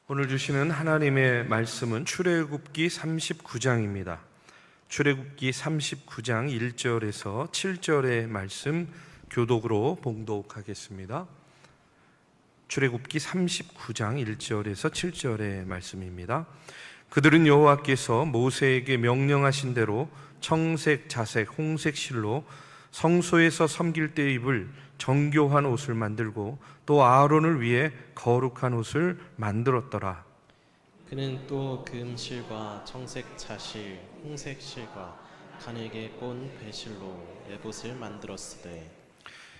오늘 주시는 하나님의 말씀은 출애굽기 39장입니다. 출애굽기 39장 1절에서 7절의 말씀 교독으로 봉독하겠습니다. 출애굽기 39장 1절에서 7절의 말씀입니다. 그들은 여호와께서 모세에게 명령하신 대로 청색, 자색, 홍색 실로 성소에서 섬길 때 입을 정교한 옷을 만들고 또 아론을 위해 거룩한 옷을 만들었더라. 그는 또 금실과 청색 자실, 홍색 실과 가늘게 꼰 배실로 에봇을 만들었으되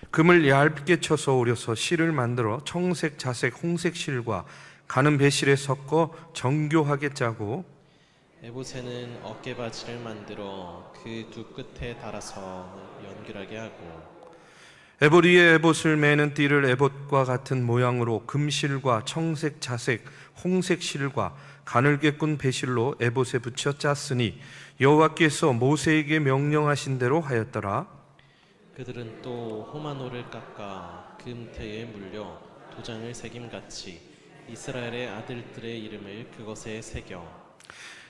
금을 얇게 쳐서 오려서 실을 만들어 청색, 자색, 홍색 실과 가는 배실에 섞어 정교하게 짜고 에봇에는 어깨바지를 만들어 그 두 끝에 달아서 연결하게 하고 에봇 위에 에봇을 매는 띠를 에봇과 같은 모양으로 금실과 청색, 자색, 홍색 실과 가늘게 꾼 배실로 에봇에 붙여 짰으니 여호와께서 모세에게 명령하신 대로 하였더라. 그들은 또 호마노를 깎아 금태에 물려 도장을 새김같이 이스라엘의 아들들의 이름을 그것에 새겨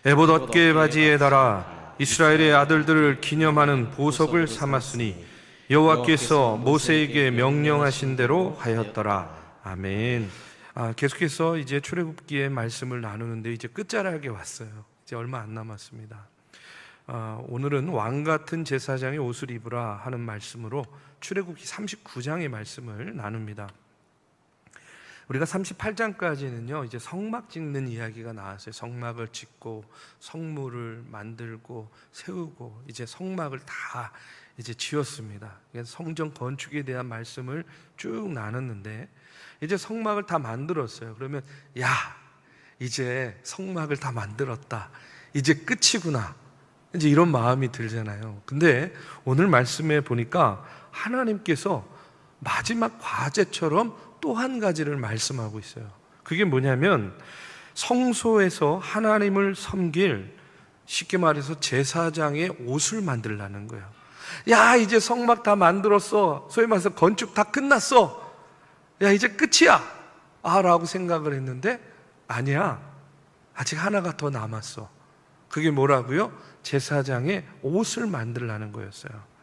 에봇 어깨 바지에 달아 이스라엘의 아들들을 기념하는 보석을 삼았으니 여호와께서 모세에게 명령하신 대로 하였더라. 아멘. 계속해서 이제 출애굽기의 말씀을 나누는데 이제 끝자락에 왔어요. 이제 얼마 안 남았습니다. 오늘은 왕 같은 제사장의 옷을 입으라 하는 말씀으로 출애굽기 39장의 말씀을 나눕니다. 우리가 38장까지는요 이제 성막 짓는 이야기가 나왔어요. 성막을 짓고 성물을 만들고 세우고 이제 성막을 다 이제 지었습니다. 성전 건축에 대한 말씀을 쭉 나눴는데 이제 성막을 다 만들었어요. 그러면 야 이제 성막을 다 만들었다, 이제 끝이구나, 이제 이런 마음이 들잖아요. 근데 오늘 말씀에 보니까 하나님께서 마지막 과제처럼 또 한 가지를 말씀하고 있어요. 그게 뭐냐면 성소에서 하나님을 섬길, 쉽게 말해서 제사장의 옷을 만들라는 거예요. 야 이제 성막 다 만들었어, 소위 말해서 건축 다 끝났어, 야 이제 끝이야 라고 생각을 했는데 아니야, 아직 하나가 더 남았어. 그게 뭐라고요? 제사장의 옷을 만들라는 거였어요.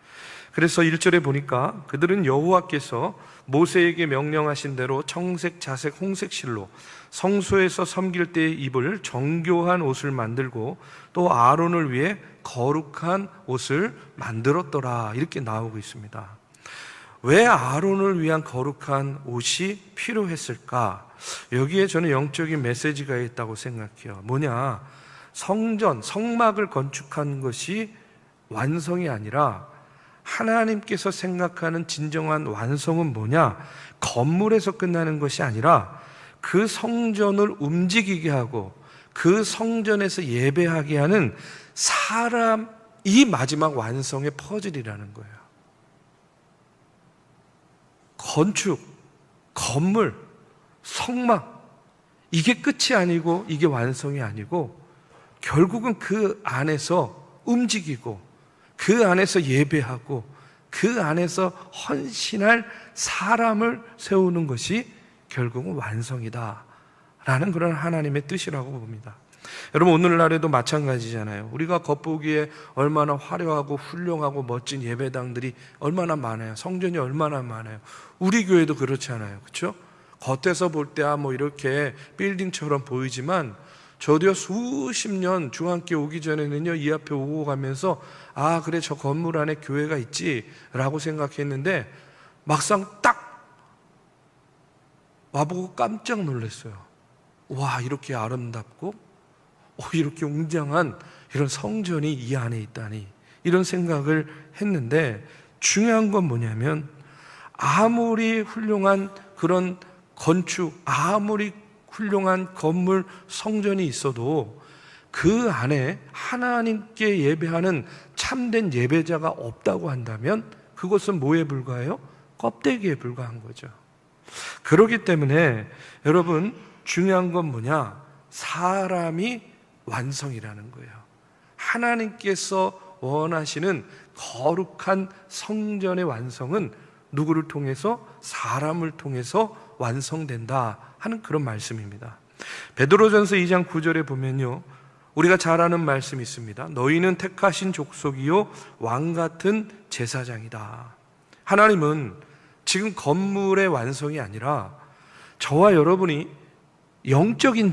그래서 1절에 보니까 그들은 여호와께서 모세에게 명령하신 대로 청색, 자색, 홍색 실로 성소에서 섬길 때 입을 정교한 옷을 만들고 또 아론을 위해 거룩한 옷을 만들었더라, 이렇게 나오고 있습니다. 왜 아론을 위한 거룩한 옷이 필요했을까? 여기에 저는 영적인 메시지가 있다고 생각해요. 뭐냐? 성전, 성막을 건축한 것이 완성이 아니라 하나님께서 생각하는 진정한 완성은 뭐냐? 건물에서 끝나는 것이 아니라 그 성전을 움직이게 하고 그 성전에서 예배하게 하는 사람이 마지막 완성의 퍼즐이라는 거예요. 건축, 건물, 성막, 이게 끝이 아니고 이게 완성이 아니고 결국은 그 안에서 움직이고 그 안에서 예배하고 그 안에서 헌신할 사람을 세우는 것이 결국은 완성이다 라는 그런 하나님의 뜻이라고 봅니다. 여러분 오늘날에도 마찬가지잖아요. 우리가 겉보기에 얼마나 화려하고 훌륭하고 멋진 예배당들이 얼마나 많아요. 성전이 얼마나 많아요. 우리 교회도 그렇잖아요. 그렇죠? 겉에서 볼 때 뭐 이렇게 빌딩처럼 보이지만 저도요 수십 년 중학교 오기 전에는요 이 앞에 오고 가면서 그래 저 건물 안에 교회가 있지 라고 생각했는데 막상 딱 와보고 깜짝 놀랐어요. 와 이렇게 아름답고 이렇게 웅장한 이런 성전이 이 안에 있다니, 이런 생각을 했는데 중요한 건 뭐냐면 아무리 훌륭한 그런 건축, 아무리 훌륭한 건물, 성전이 있어도 그 안에 하나님께 예배하는 참된 예배자가 없다고 한다면 그것은 뭐에 불과해요? 껍데기에 불과한 거죠. 그렇기 때문에 여러분 중요한 건 뭐냐? 사람이 완성이라는 거예요. 하나님께서 원하시는 거룩한 성전의 완성은 누구를 통해서? 사람을 통해서 완성된다 하는 그런 말씀입니다. 베드로전서 2장 9절에 보면요, 우리가 잘 아는 말씀이 있습니다. 너희는 택하신 족속이요 왕같은 제사장이다. 하나님은 지금 건물의 완성이 아니라 저와 여러분이 영적인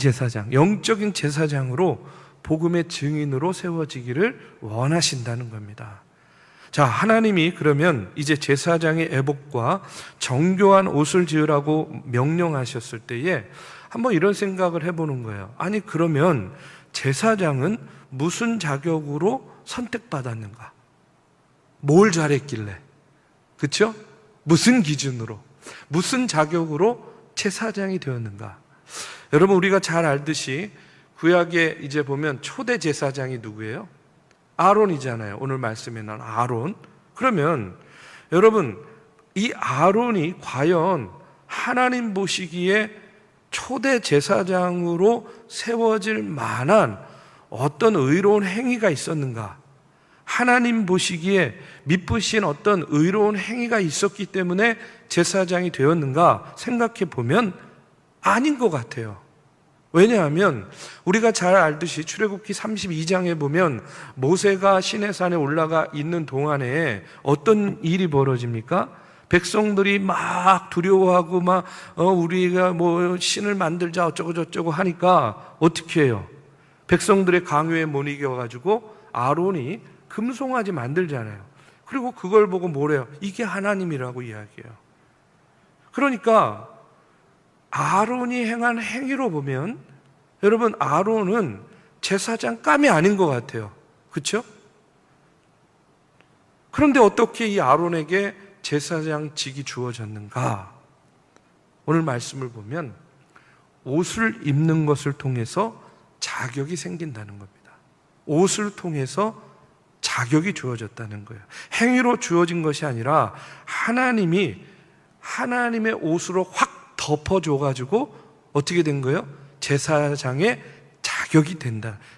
제사장으로 복음의 증인으로 세워지기를 원하신다는 겁니다. 자, 하나님이 그러면 이제 제사장의 애복과 정교한 옷을 지으라고 명령하셨을 때에 한번 이런 생각을 해보는 거예요. 아니, 그러면 제사장은 무슨 자격으로 선택받았는가? 뭘 잘했길래? 그렇죠? 무슨 기준으로, 무슨 자격으로 제사장이 되었는가? 여러분, 우리가 잘 알듯이 구약에 이제 보면 초대 제사장이 누구예요? 아론이잖아요. 오늘 말씀에 나온 아론. 그러면 여러분, 이 아론이 과연 하나님 보시기에 초대 제사장으로 세워질 만한 어떤 의로운 행위가 있었는가? 하나님 보시기에 미쁘신 어떤 의로운 행위가 있었기 때문에 제사장이 되었는가 생각해 보면 아닌 것 같아요. 왜냐하면 우리가 잘 알듯이 출애굽기 32장에 보면 모세가 시내산에 올라가 있는 동안에 어떤 일이 벌어집니까? 백성들이 막 두려워하고 우리가 신을 만들자 어쩌고 저쩌고 하니까 어떻게 해요? 백성들의 강요에 못 이겨가지고 아론이 금송아지 만들잖아요. 그리고 그걸 보고 뭐래요? 이게 하나님이라고 이야기해요. 그러니까 아론이 행한 행위로 보면 여러분, 아론은 제사장감이 아닌 것 같아요. 그렇죠? 그런데 어떻게 이 아론에게 제사장직이 주어졌는가? 오늘 말씀을 보면 옷을 입는 것을 통해서 자격이 생긴다는 겁니다. 옷을 통해서 자격이 주어졌다는 거예요. 행위로 주어진 것이 아니라 하나님이 하나님의 옷으로 확 덮어줘가지고 어떻게 된 거예요? 제사장의 자격이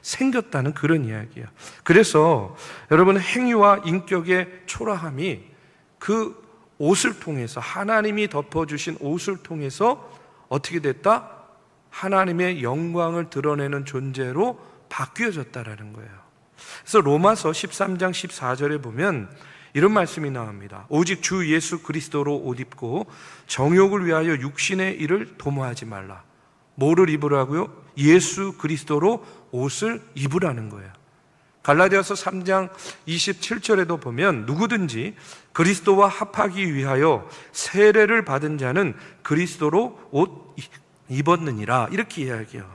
생겼다는 그런 이야기예요. 그래서 여러분, 행위와 인격의 초라함이 그 옷을 통해서, 하나님이 덮어주신 옷을 통해서 어떻게 됐다? 하나님의 영광을 드러내는 존재로 바뀌어졌다라는 거예요. 그래서 로마서 13장 14절에 보면 이런 말씀이 나옵니다. 오직 주 예수 그리스도로 옷 입고 정욕을 위하여 육신의 일을 도모하지 말라. 뭐를 입으라고요? 예수 그리스도로 옷을 입으라는 거예요. 갈라디아서 3장 27절에도 보면 누구든지 그리스도와 합하기 위하여 세례를 받은 자는 그리스도로 옷 입었느니라, 이렇게 이야기해요.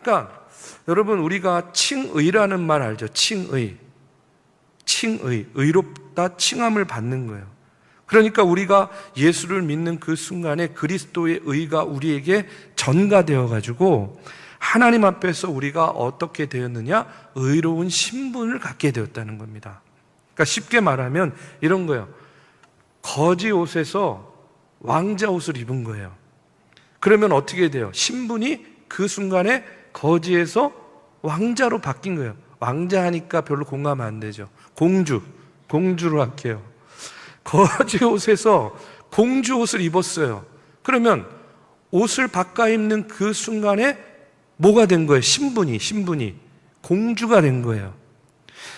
그러니까 여러분, 우리가 칭의라는 말 알죠? 칭의, 의롭다 칭함을 받는 거예요. 그러니까 우리가 예수를 믿는 그 순간에 그리스도의 의가 우리에게 전가되어 가지고 하나님 앞에서 우리가 어떻게 되었느냐? 의로운 신분을 갖게 되었다는 겁니다. 그러니까 쉽게 말하면 이런 거예요. 거지 옷에서 왕자 옷을 입은 거예요. 그러면 어떻게 돼요? 신분이 그 순간에 거지에서 왕자로 바뀐 거예요. 왕자 하니까 별로 공감 안 되죠. 공주로 할게요. 거지 옷에서 공주 옷을 입었어요. 그러면 옷을 바꿔 입는 그 순간에 뭐가 된 거예요? 신분이 공주가 된 거예요.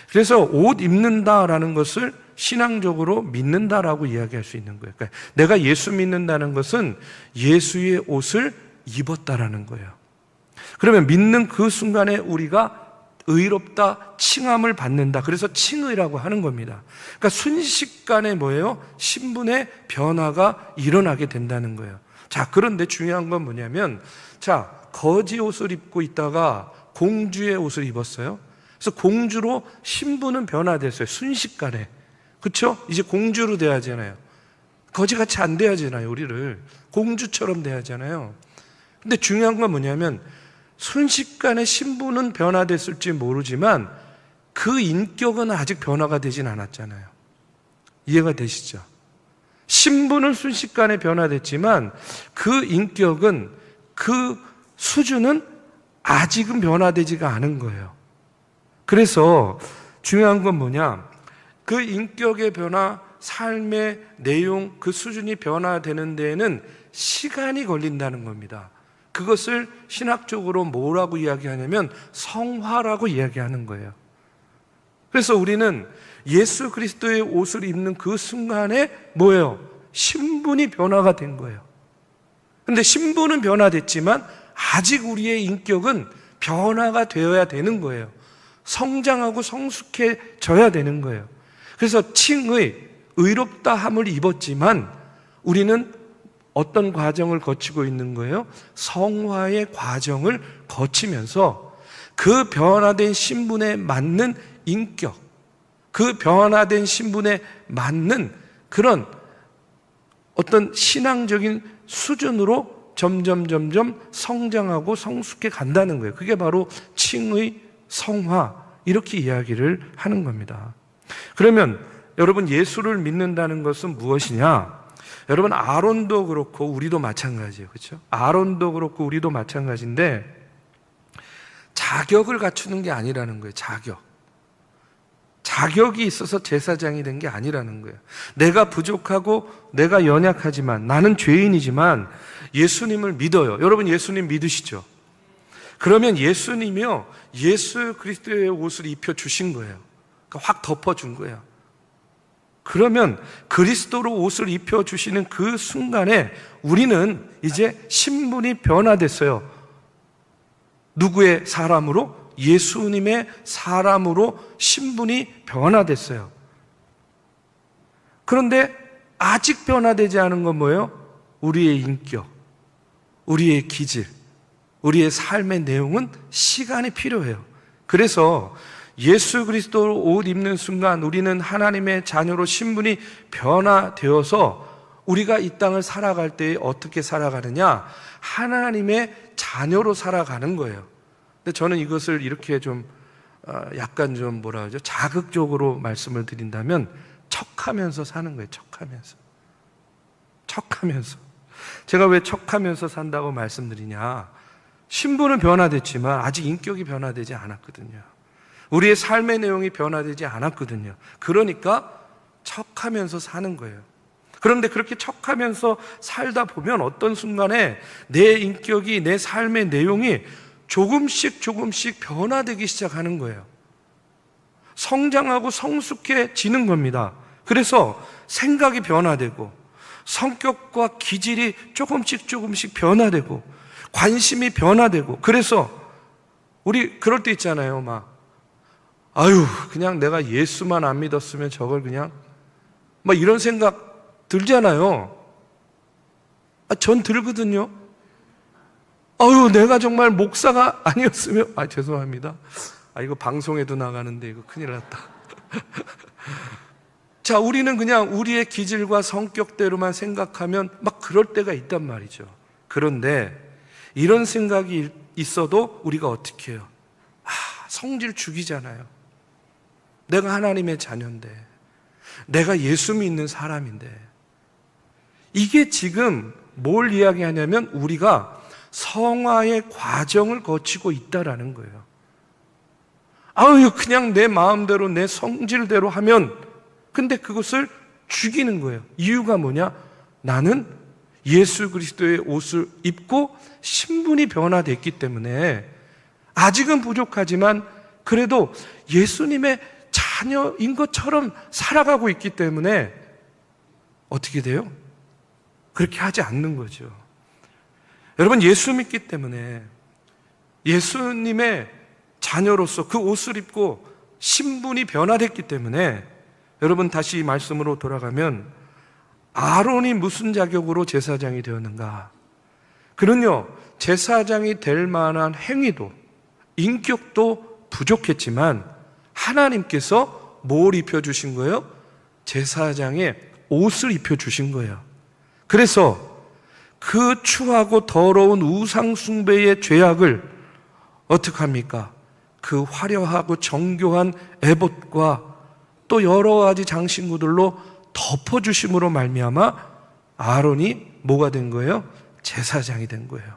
그래서 옷 입는다라는 것을 신앙적으로 믿는다라고 이야기할 수 있는 거예요. 그러니까 내가 예수 믿는다는 것은 예수의 옷을 입었다라는 거예요. 그러면 믿는 그 순간에 우리가 의롭다 칭함을 받는다. 그래서 칭의라고 하는 겁니다. 그러니까 순식간에 뭐예요? 신분의 변화가 일어나게 된다는 거예요. 자, 그런데 중요한 건 뭐냐면, 자, 거지 옷을 입고 있다가 공주의 옷을 입었어요. 그래서 공주로 신분은 변화됐어요. 순식간에. 그렇죠? 이제 공주로 돼야 하잖아요. 거지같이 안 돼야 하잖아요. 우리를 공주처럼 돼야 하잖아요. 근데 중요한 건 뭐냐면 순식간에 신분은 변화됐을지 모르지만 그 인격은 아직 변화가 되진 않았잖아요. 이해가 되시죠? 신분은 순식간에 변화됐지만 그 인격은, 그 수준은 아직은 변화되지가 않은 거예요. 그래서 중요한 건 뭐냐? 그 인격의 변화, 삶의 내용, 그 수준이 변화되는 데에는 시간이 걸린다는 겁니다. 그것을 신학적으로 뭐라고 이야기하냐면 성화라고 이야기하는 거예요. 그래서 우리는 예수 그리스도의 옷을 입는 그 순간에 뭐예요? 신분이 변화가 된 거예요. 근데 신분은 변화됐지만 아직 우리의 인격은 변화가 되어야 되는 거예요. 성장하고 성숙해져야 되는 거예요. 그래서 칭의, 의롭다함을 입었지만 우리는 어떤 과정을 거치고 있는 거예요? 성화의 과정을 거치면서 그 변화된 신분에 맞는 인격, 그 변화된 신분에 맞는 그런 어떤 신앙적인 수준으로 점점 성장하고 성숙해 간다는 거예요. 그게 바로 칭의, 성화, 이렇게 이야기를 하는 겁니다. 그러면 여러분, 예수를 믿는다는 것은 무엇이냐? 여러분, 아론도 그렇고 우리도 마찬가지예요. 그렇죠? 아론도 그렇고 우리도 마찬가지인데 자격을 갖추는 게 아니라는 거예요. 자격이 있어서 제사장이 된 게 아니라는 거예요. 내가 부족하고 내가 연약하지만, 나는 죄인이지만 예수님을 믿어요. 여러분, 예수님 믿으시죠? 그러면 예수님이요, 예수 그리스도의 옷을 입혀주신 거예요. 그러니까 확 덮어준 거예요. 그러면 그리스도로 옷을 입혀주시는 그 순간에 우리는 이제 신분이 변화됐어요. 누구의 사람으로? 예수님의 사람으로 신분이 변화됐어요. 그런데 아직 변화되지 않은 건 뭐예요? 우리의 인격, 우리의 기질, 우리의 삶의 내용은 시간이 필요해요. 그래서 예수 그리스도로 옷 입는 순간 우리는 하나님의 자녀로 신분이 변화되어서 우리가 이 땅을 살아갈 때 어떻게 살아가느냐? 하나님의 자녀로 살아가는 거예요. 근데 저는 이것을 이렇게 좀 약간 좀 뭐라 그러죠? 자극적으로 말씀을 드린다면 척하면서 사는 거예요. 척하면서. 제가 왜 척하면서 산다고 말씀드리냐? 신분은 변화됐지만 아직 인격이 변화되지 않았거든요. 우리의 삶의 내용이 변화되지 않았거든요. 그러니까 척하면서 사는 거예요. 그런데 그렇게 척하면서 살다 보면 어떤 순간에 내 인격이, 내 삶의 내용이 조금씩 변화되기 시작하는 거예요. 성장하고 성숙해지는 겁니다. 그래서 생각이 변화되고 성격과 기질이 조금씩 변화되고 관심이 변화되고, 그래서 우리 그럴 때 있잖아요. 그냥 내가 예수만 안 믿었으면 저걸 그냥 이런 생각 들잖아요. 전 들거든요. 내가 정말 목사가 아니었으면, 죄송합니다. 이거 방송에도 나가는데 이거 큰일 났다. 자, 우리는 그냥 우리의 기질과 성격대로만 생각하면 그럴 때가 있단 말이죠. 그런데 이런 생각이 있어도 우리가 어떻게 해요? 성질 죽이잖아요. 내가 하나님의 자녀인데, 내가 예수 믿는 사람인데. 이게 지금 뭘 이야기하냐면 우리가 성화의 과정을 거치고 있다라는 거예요. 그냥 내 마음대로 내 성질대로 하면, 근데 그것을 죽이는 거예요. 이유가 뭐냐? 나는 예수 그리스도의 옷을 입고 신분이 변화됐기 때문에 아직은 부족하지만 그래도 예수님의 자녀인 것처럼 살아가고 있기 때문에 어떻게 돼요? 그렇게 하지 않는 거죠. 여러분, 예수 믿기 때문에 예수님의 자녀로서 그 옷을 입고 신분이 변화됐기 때문에, 여러분, 다시 이 말씀으로 돌아가면 아론이 무슨 자격으로 제사장이 되었는가? 그는요, 제사장이 될 만한 행위도 인격도 부족했지만 하나님께서 뭘 입혀주신 거예요? 제사장의 옷을 입혀주신 거예요. 그래서 그 추하고 더러운 우상숭배의 죄악을 어떻게 합니까? 그 화려하고 정교한 에봇과 또 여러 가지 장신구들로 덮어주심으로 말미암아 아론이 뭐가 된 거예요? 제사장이 된 거예요.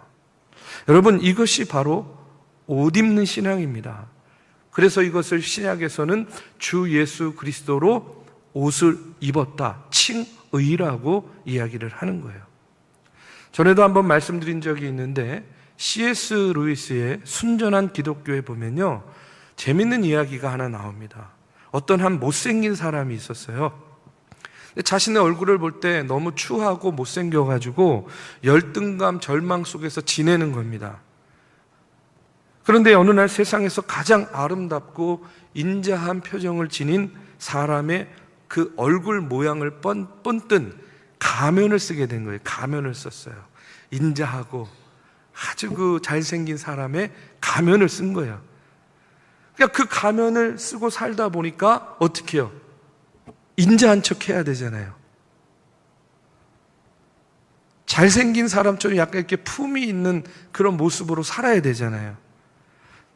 여러분, 이것이 바로 옷 입는 신앙입니다. 그래서 이것을 신약에서는 주 예수 그리스도로 옷을 입었다, 칭의라고 이야기를 하는 거예요. 전에도 한번 말씀드린 적이 있는데 C.S. 루이스의 순전한 기독교에 보면요, 재밌는 이야기가 하나 나옵니다. 어떤 한 못생긴 사람이 있었어요. 자신의 얼굴을 볼 때 너무 추하고 못생겨가지고 열등감, 절망 속에서 지내는 겁니다. 그런데 어느 날 세상에서 가장 아름답고 인자한 표정을 지닌 사람의 그 얼굴 모양을 본뜬 가면을 쓰게 된 거예요. 가면을 썼어요. 인자하고 아주 그 잘생긴 사람의 가면을 쓴 거예요. 그러니까 그 가면을 쓰고 살다 보니까 어떻게 해요? 인자한 척 해야 되잖아요. 잘생긴 사람처럼 약간 이렇게 품이 있는 그런 모습으로 살아야 되잖아요.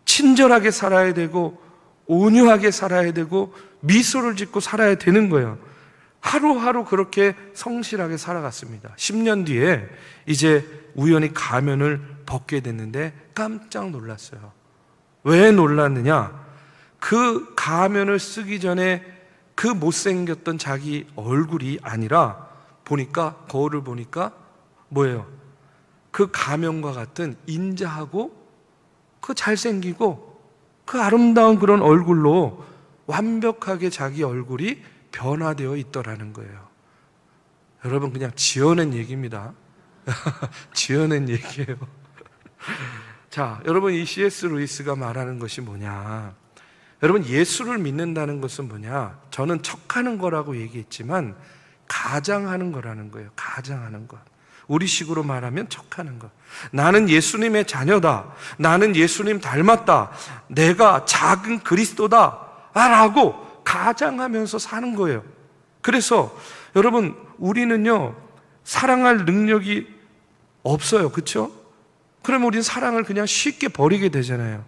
친절하게 살아야 되고 온유하게 살아야 되고 미소를 짓고 살아야 되는 거예요. 하루하루 그렇게 성실하게 살아갔습니다. 10년 뒤에 이제 우연히 가면을 벗게 됐는데 깜짝 놀랐어요. 왜 놀랐느냐? 그 가면을 쓰기 전에 그 못생겼던 자기 얼굴이 아니라 보니까, 거울을 보니까 뭐예요? 그 가면과 같은 인자하고 그 잘생기고 그 아름다운 그런 얼굴로 완벽하게 자기 얼굴이 변화되어 있더라는 거예요. 여러분, 그냥 지어낸 얘기입니다. 지어낸 얘기예요. 자, 여러분, 이 C.S. 루이스가 말하는 것이 뭐냐? 여러분, 예수를 믿는다는 것은 뭐냐? 저는 척하는 거라고 얘기했지만 가장하는 거라는 거예요. 가장하는 것. 우리식으로 말하면 척하는 것. 나는 예수님의 자녀다. 나는 예수님 닮았다. 내가 작은 그리스도다. 라고 가장하면서 사는 거예요. 그래서 여러분, 우리는요, 사랑할 능력이 없어요. 그렇죠? 그러면 우리는 사랑을 그냥 쉽게 버리게 되잖아요.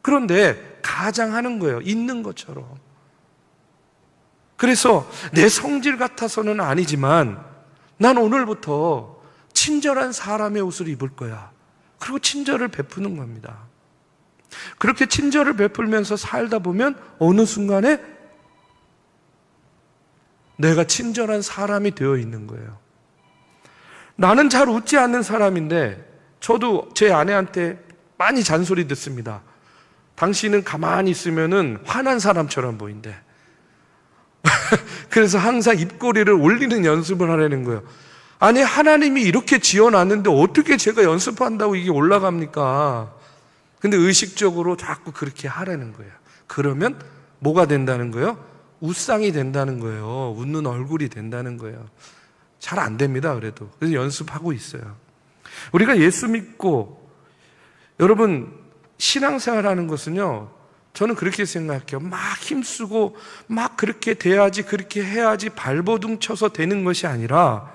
그런데 가장하는 거예요. 있는 것처럼. 그래서 내 성질 같아서는 아니지만 난 오늘부터 친절한 사람의 옷을 입을 거야. 그리고 친절을 베푸는 겁니다. 그렇게 친절을 베풀면서 살다 보면 어느 순간에 내가 친절한 사람이 되어 있는 거예요. 나는 잘 웃지 않는 사람인데 저도 제 아내한테 많이 잔소리 듣습니다. 당신은 가만히 있으면은 화난 사람처럼 보인대. 그래서 항상 입꼬리를 올리는 연습을 하라는 거예요. 아니, 하나님이 이렇게 지어놨는데 어떻게 제가 연습한다고 이게 올라갑니까? 근데 의식적으로 자꾸 그렇게 하라는 거예요. 그러면 뭐가 된다는 거예요? 웃상이 된다는 거예요. 웃는 얼굴이 된다는 거예요. 잘 안 됩니다, 그래도. 그래서 연습하고 있어요. 우리가 예수 믿고, 여러분, 신앙생활 하는 것은요, 저는 그렇게 생각해요. 막 힘쓰고 막 그렇게 돼야지, 그렇게 해야지 발버둥 쳐서 되는 것이 아니라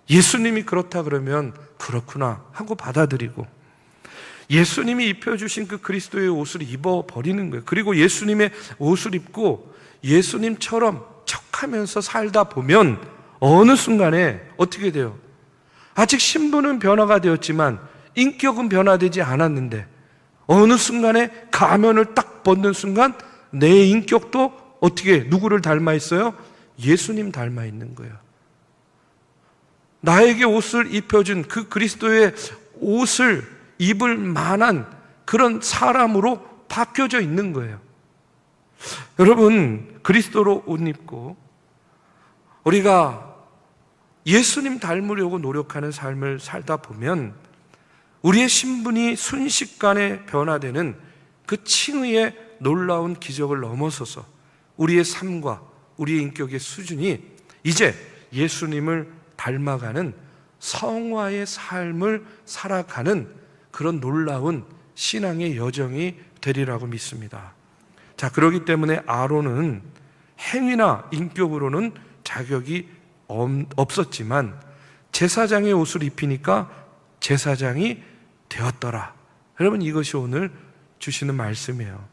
예수님이 그렇다 그러면 그렇구나 하고 받아들이고, 예수님이 입혀주신 그 그리스도의 옷을 입어버리는 거예요. 그리고 예수님의 옷을 입고 예수님처럼 척하면서 살다 보면 어느 순간에 어떻게 돼요? 아직 신분은 변화가 되었지만 인격은 변화되지 않았는데 어느 순간에 가면을 딱 벗는 순간 내 인격도 어떻게, 누구를 닮아 있어요? 예수님 닮아 있는 거예요. 나에게 옷을 입혀준 그 그리스도의 옷을 입을 만한 그런 사람으로 바뀌어져 있는 거예요. 여러분, 그리스도로 옷 입고 우리가 예수님 닮으려고 노력하는 삶을 살다 보면 우리의 신분이 순식간에 변화되는 그 칭의의 놀라운 기적을 넘어서서 우리의 삶과 우리의 인격의 수준이 이제 예수님을 닮아가는 성화의 삶을 살아가는 그런 놀라운 신앙의 여정이 되리라고 믿습니다. 자, 그렇기 때문에 아론은 행위나 인격으로는 자격이 없었지만 제사장의 옷을 입히니까 제사장이 되었더라. 여러분, 이것이 오늘 주시는 말씀이에요.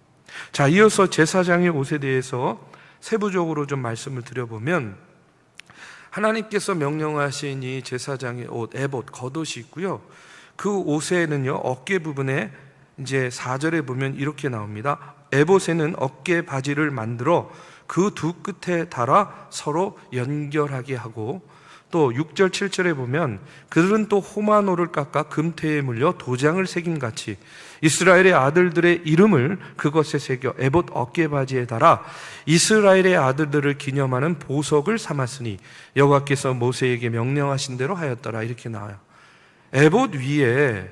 자, 이어서 제사장의 옷에 대해서 세부적으로 좀 말씀을 드려보면, 하나님께서 명령하신 이 제사장의 옷, 에봇, 겉옷이 있고요. 그 옷에는요, 어깨 부분에 이제 4절에 보면 이렇게 나옵니다. 에봇에는 어깨 바지를 만들어 그 두 끝에 달아 서로 연결하게 하고 또 6절 7절에 보면 그들은 또 호마노를 깎아 금태에 물려 도장을 새김같이 이스라엘의 아들들의 이름을 그것에 새겨 에봇 어깨바지에 달아 이스라엘의 아들들을 기념하는 보석을 삼았으니 여호와께서 모세에게 명령하신 대로 하였더라. 이렇게 나와요. 에봇 위에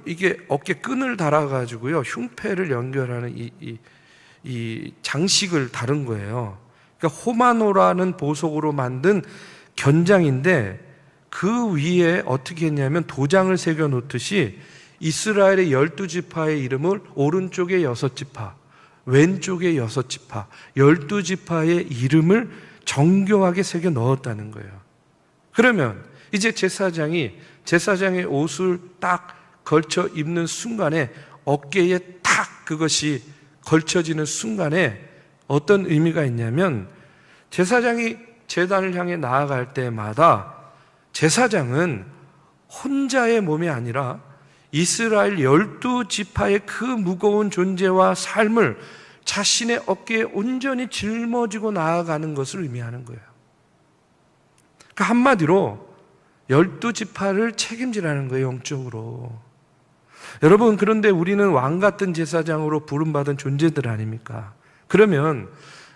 이게 어깨 끈을 달아가지고요 흉패를 연결하는 이 장식을 다른 거예요. 그러니까 호마노라는 보석으로 만든 견장인데 그 위에 어떻게 했냐면 도장을 새겨 놓듯이 이스라엘의 12지파의 이름을 오른쪽에 6지파, 왼쪽에 6지파, 12지파의 이름을 정교하게 새겨 넣었다는 거예요. 그러면 이제 제사장의 옷을 딱 걸쳐 입는 순간에 어깨에 탁 그것이 걸쳐지는 순간에 어떤 의미가 있냐면 제사장이 제단을 향해 나아갈 때마다 제사장은 혼자의 몸이 아니라 이스라엘 12지파의 그 무거운 존재와 삶을 자신의 어깨에 온전히 짊어지고 나아가는 것을 의미하는 거예요. 그러니까 한마디로 12지파를 책임지라는 거예요, 영적으로. 여러분, 그런데 우리는 왕 같은 제사장으로 부름받은 존재들 아닙니까? 그러면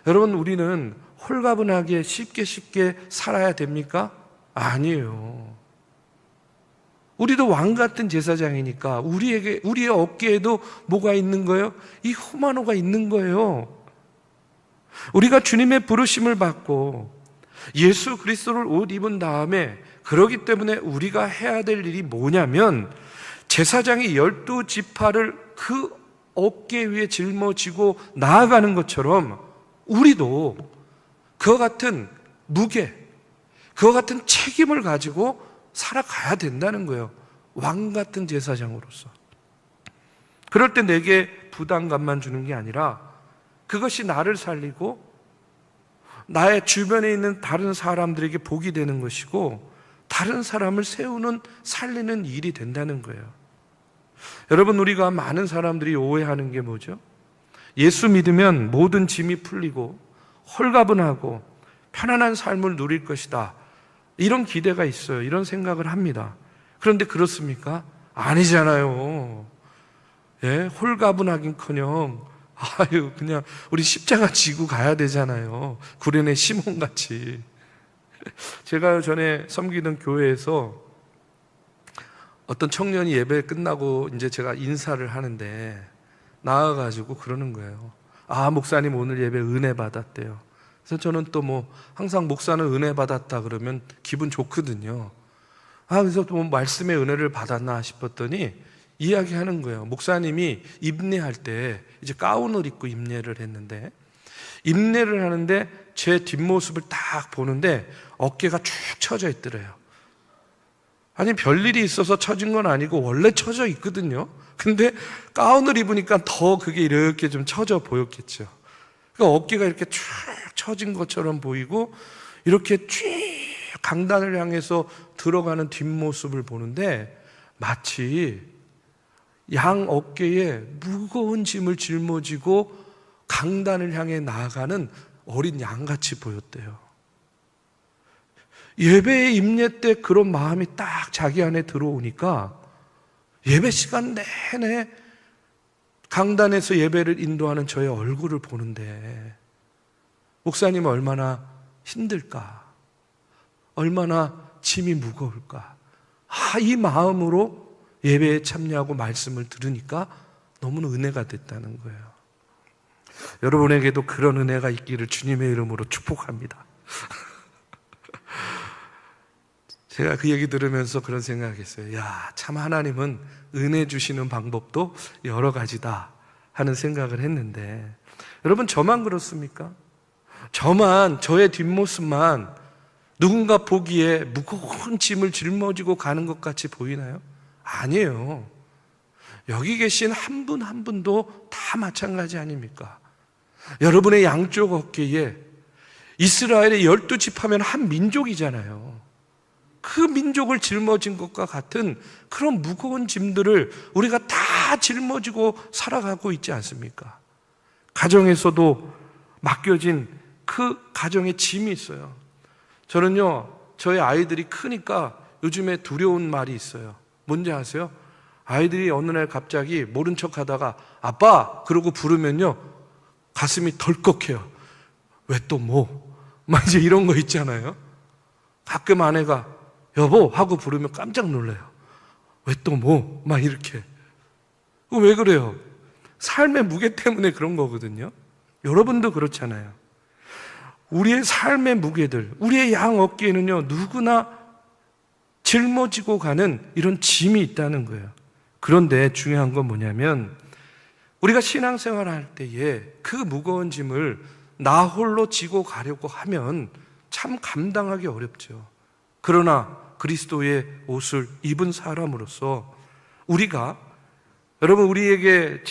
여러분, 우리는 홀가분하게 쉽게 살아야 됩니까? 아니에요. 우리도 왕 같은 제사장이니까 우리의 어깨에도 뭐가 있는 거예요? 이 호마노가 있는 거예요. 우리가 주님의 부르심을 받고 예수 그리스도를 옷 입은 다음에 그러기 때문에 우리가 해야 될 일이 뭐냐면 제사장이 12지파를 그 어깨 위에 짊어지고 나아가는 것처럼 우리도 그와 같은 무게, 그와 같은 책임을 가지고 살아가야 된다는 거예요. 왕 같은 제사장으로서. 그럴 때 내게 부담감만 주는 게 아니라 그것이 나를 살리고 나의 주변에 있는 다른 사람들에게 복이 되는 것이고 다른 사람을 세우는, 살리는 일이 된다는 거예요. 여러분, 우리가 많은 사람들이 오해하는 게 뭐죠? 예수 믿으면 모든 짐이 풀리고 홀가분하고 편안한 삶을 누릴 것이다, 이런 기대가 있어요. 이런 생각을 합니다. 그런데 그렇습니까? 아니잖아요. 예, 홀가분하긴커녕 그냥 우리 십자가 지고 가야 되잖아요. 구련의 시몬같이. 제가 전에 섬기던 교회에서 어떤 청년이 예배 끝나고 이제 제가 인사를 하는데 나와가지고 그러는 거예요. 목사님 오늘 예배 은혜 받았대요. 그래서 저는 또 항상 목사는 은혜 받았다 그러면 기분 좋거든요. 그래서 또 말씀의 은혜를 받았나 싶었더니 이야기하는 거예요. 목사님이 임례할 때 이제 가운을 입고 임례를 했는데, 임례를 하는데 제 뒷모습을 딱 보는데 어깨가 쭉 처져 있더래요. 아니, 별일이 있어서 처진 건 아니고 원래 처져 있거든요. 근데 가운을 입으니까 더 그게 이렇게 좀 처져 보였겠죠. 그러니까 어깨가 이렇게 쭉 처진 것처럼 보이고 이렇게 쭉 강단을 향해서 들어가는 뒷모습을 보는데 마치 양 어깨에 무거운 짐을 짊어지고 강단을 향해 나아가는 어린 양같이 보였대요. 예배의 임례 때 그런 마음이 딱 자기 안에 들어오니까 예배 시간 내내 강단에서 예배를 인도하는 저의 얼굴을 보는데 목사님은 얼마나 힘들까, 얼마나 짐이 무거울까, 이 마음으로 예배에 참여하고 말씀을 들으니까 너무나 은혜가 됐다는 거예요. 여러분에게도 그런 은혜가 있기를 주님의 이름으로 축복합니다. 제가 그 얘기 들으면서 그런 생각했어요. 참 하나님은 은혜 주시는 방법도 여러 가지다 하는 생각을 했는데, 여러분, 저만 그렇습니까? 저의 뒷모습만 누군가 보기에 무거운 짐을 짊어지고 가는 것 같이 보이나요? 아니에요. 여기 계신 한 분 한 분도 다 마찬가지 아닙니까? 여러분의 양쪽 어깨에 이스라엘의 12지파면 한 민족이잖아요. 그 민족을 짊어진 것과 같은 그런 무거운 짐들을 우리가 다 짊어지고 살아가고 있지 않습니까? 가정에서도 맡겨진 그 가정의 짐이 있어요. 저는요, 저희 아이들이 크니까 요즘에 두려운 말이 있어요. 뭔지 아세요? 아이들이 어느 날 갑자기 모른 척 하다가 아빠! 그러고 부르면요 가슴이 덜컥해요. 왜 또 뭐? 막 이제 이런 거 있잖아요. 가끔 아내가 여보! 하고 부르면 깜짝 놀라요. 왜 또 뭐? 막 이렇게. 왜 그래요? 삶의 무게 때문에 그런 거거든요. 여러분도 그렇잖아요. 우리의 삶의 무게들, 우리의 양 어깨에는요 누구나 짊어지고 가는 이런 짐이 있다는 거예요. 그런데 중요한 건 뭐냐면 우리가 신앙생활을 할 때에 그 무거운 짐을 나 홀로 지고 가려고 하면 참 감당하기 어렵죠. 그러나 그리스도의 옷을 입은 사람으로서 여러분 우리에게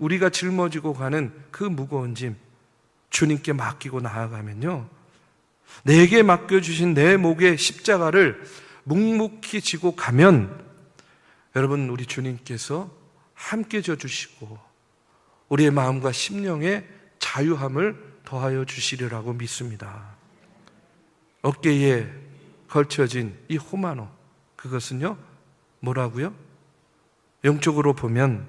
우리가 짊어지고 가는 그 무거운 짐 주님께 맡기고 나아가면요 내게 맡겨주신 내 목의 십자가를 묵묵히 지고 가면 여러분 우리 주님께서 함께 져주시고 우리의 마음과 심령에 자유함을 더하여 주시리라고 믿습니다. 어깨에 걸쳐진 이 호마노, 그것은요 뭐라고요? 영적으로 보면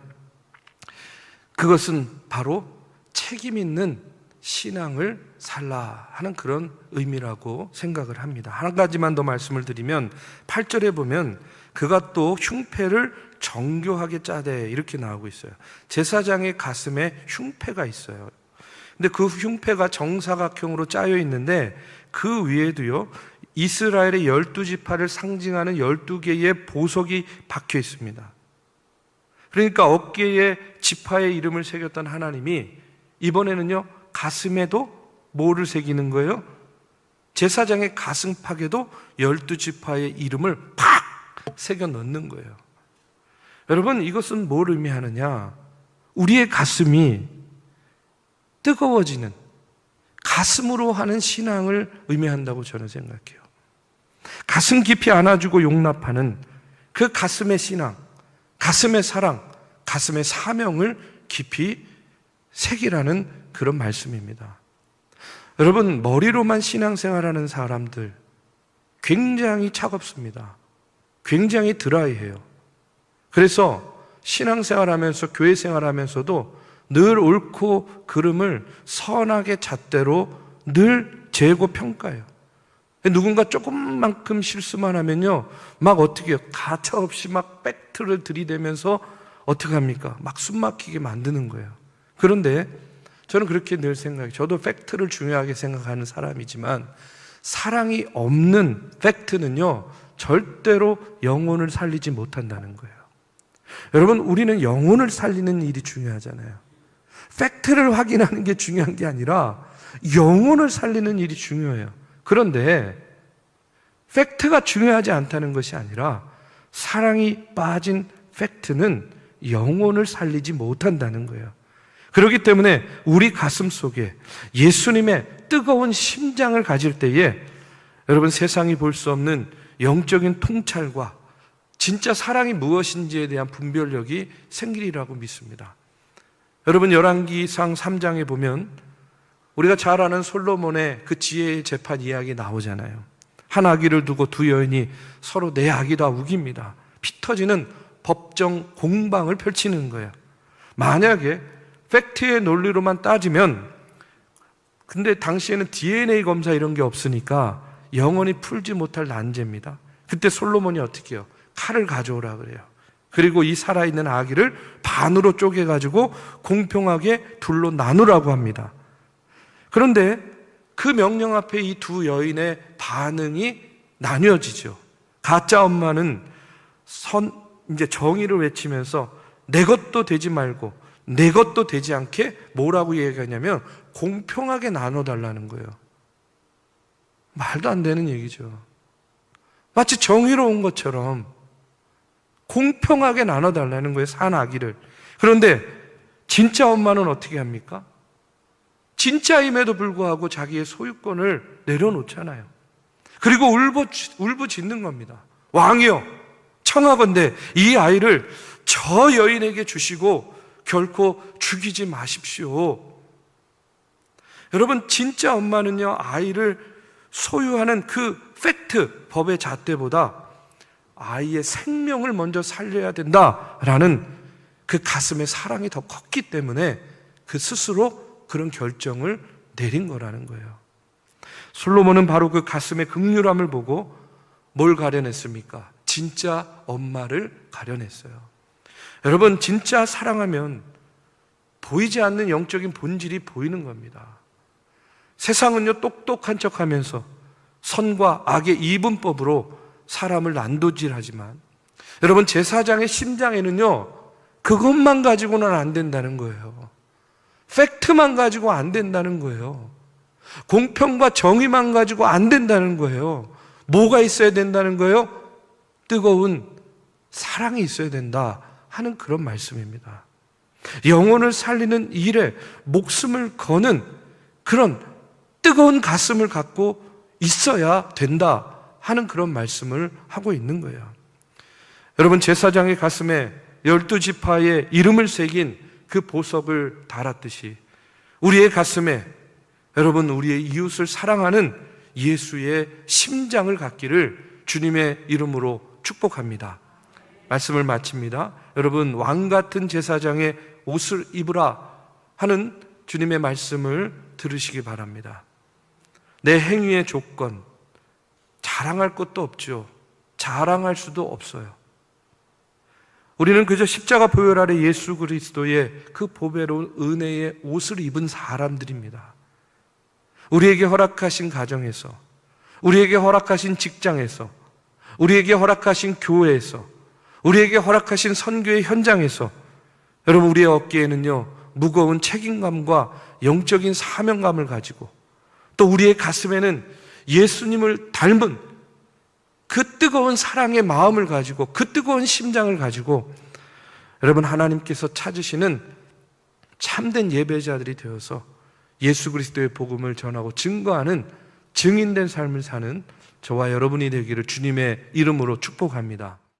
그것은 바로 책임 있는 신앙을 살라 하는 그런 의미라고 생각을 합니다. 한 가지만 더 말씀을 드리면 8절에 보면 그가 또 흉패를 정교하게 짜되 이렇게 나오고 있어요. 제사장의 가슴에 흉패가 있어요. 근데 그 흉패가 정사각형으로 짜여 있는데 그 위에도요 이스라엘의 12지파를 상징하는 12개의 보석이 박혀 있습니다. 그러니까 어깨에 지파의 이름을 새겼던 하나님이 이번에는요 가슴에도 뭐를 새기는 거예요? 제사장의 가슴팍에도 12지파의 이름을 팍 새겨 넣는 거예요. 여러분 이것은 뭘 의미하느냐? 우리의 가슴이 뜨거워지는 가슴으로 하는 신앙을 의미한다고 저는 생각해요. 가슴 깊이 안아주고 용납하는 그 가슴의 신앙, 가슴의 사랑, 가슴의 사명을 깊이 새기라는 그런 말씀입니다. 여러분 머리로만 신앙생활하는 사람들 굉장히 차갑습니다. 굉장히 드라이해요. 그래서 신앙생활하면서 교회생활하면서도 늘 옳고 그름을 선하게 잣대로 늘 재고 평가해요. 누군가 조금만큼 실수만 하면요 막 어떻게 해요? 가차없이 막 팩트를 들이대면서 어떻게 합니까? 막 숨막히게 만드는 거예요. 그런데 저는 그렇게 늘 생각해요. 저도 팩트를 중요하게 생각하는 사람이지만 사랑이 없는 팩트는요 절대로 영혼을 살리지 못한다는 거예요. 여러분 우리는 영혼을 살리는 일이 중요하잖아요. 팩트를 확인하는 게 중요한 게 아니라 영혼을 살리는 일이 중요해요. 그런데 팩트가 중요하지 않다는 것이 아니라 사랑이 빠진 팩트는 영혼을 살리지 못한다는 거예요. 그렇기 때문에 우리 가슴 속에 예수님의 뜨거운 심장을 가질 때에 여러분 세상이 볼 수 없는 영적인 통찰과 진짜 사랑이 무엇인지에 대한 분별력이 생기리라고 믿습니다. 여러분 열왕기상 3장에 보면 우리가 잘 아는 솔로몬의 그 지혜의 재판 이야기 나오잖아요. 한 아기를 두고 두 여인이 서로 내 아기다 우깁니다. 피 터지는 법정 공방을 펼치는 거예요. 만약에 팩트의 논리로만 따지면 근데 당시에는 DNA 검사 이런 게 없으니까 영원히 풀지 못할 난제입니다. 그때 솔로몬이 어떻게 해요? 칼을 가져오라 그래요. 그리고 이 살아있는 아기를 반으로 쪼개가지고 공평하게 둘로 나누라고 합니다. 그런데 그 명령 앞에 이 두 여인의 반응이 나뉘어지죠. 가짜 엄마는 이제 정의를 외치면서 내 것도 되지 말고 내 것도 되지 않게 뭐라고 얘기하냐면 공평하게 나눠달라는 거예요. 말도 안 되는 얘기죠. 마치 정의로운 것처럼 공평하게 나눠달라는 거예요, 산 아기를. 그런데 진짜 엄마는 어떻게 합니까? 진짜임에도 불구하고 자기의 소유권을 내려놓잖아요. 그리고 울부짖는 겁니다. 왕이여, 청하건대 이 아이를 저 여인에게 주시고 결코 죽이지 마십시오. 여러분 진짜 엄마는요 아이를 소유하는 그 팩트, 법의 잣대보다 아이의 생명을 먼저 살려야 된다라는 그 가슴의 사랑이 더 컸기 때문에 그 스스로 그런 결정을 내린 거라는 거예요. 솔로몬은 바로 그 가슴의 극률함을 보고 뭘 가려냈습니까? 진짜 엄마를 가려냈어요. 여러분, 진짜 사랑하면 보이지 않는 영적인 본질이 보이는 겁니다. 세상은요, 똑똑한 척하면서 선과 악의 이분법으로 사람을 난도질하지만, 여러분, 제사장의 심장에는요, 그것만 가지고는 안 된다는 거예요. 팩트만 가지고 안 된다는 거예요. 공평과 정의만 가지고 안 된다는 거예요. 뭐가 있어야 된다는 거예요? 뜨거운 사랑이 있어야 된다 하는 그런 말씀입니다. 영혼을 살리는 일에 목숨을 거는 그런 뜨거운 가슴을 갖고 있어야 된다 하는 그런 말씀을 하고 있는 거예요. 여러분, 제사장의 가슴에 12지파의 이름을 새긴 그 보석을 달았듯이 우리의 가슴에 여러분, 우리의 이웃을 사랑하는 예수의 심장을 갖기를 주님의 이름으로 축복합니다. 말씀을 마칩니다. 여러분, 왕 같은 제사장의 옷을 입으라 하는 주님의 말씀을 들으시기 바랍니다. 내 행위의 조건, 자랑할 것도 없죠. 자랑할 수도 없어요. 우리는 그저 십자가 보혈 아래 예수 그리스도의 그 보배로운 은혜의 옷을 입은 사람들입니다. 우리에게 허락하신 가정에서, 우리에게 허락하신 직장에서, 우리에게 허락하신 교회에서, 우리에게 허락하신 선교의 현장에서 여러분, 우리의 어깨에는요, 무거운 책임감과 영적인 사명감을 가지고 또 우리의 가슴에는 예수님을 닮은 그 뜨거운 사랑의 마음을 가지고 그 뜨거운 심장을 가지고 여러분, 하나님께서 찾으시는 참된 예배자들이 되어서 예수 그리스도의 복음을 전하고 증거하는 증인된 삶을 사는 저와 여러분이 되기를 주님의 이름으로 축복합니다.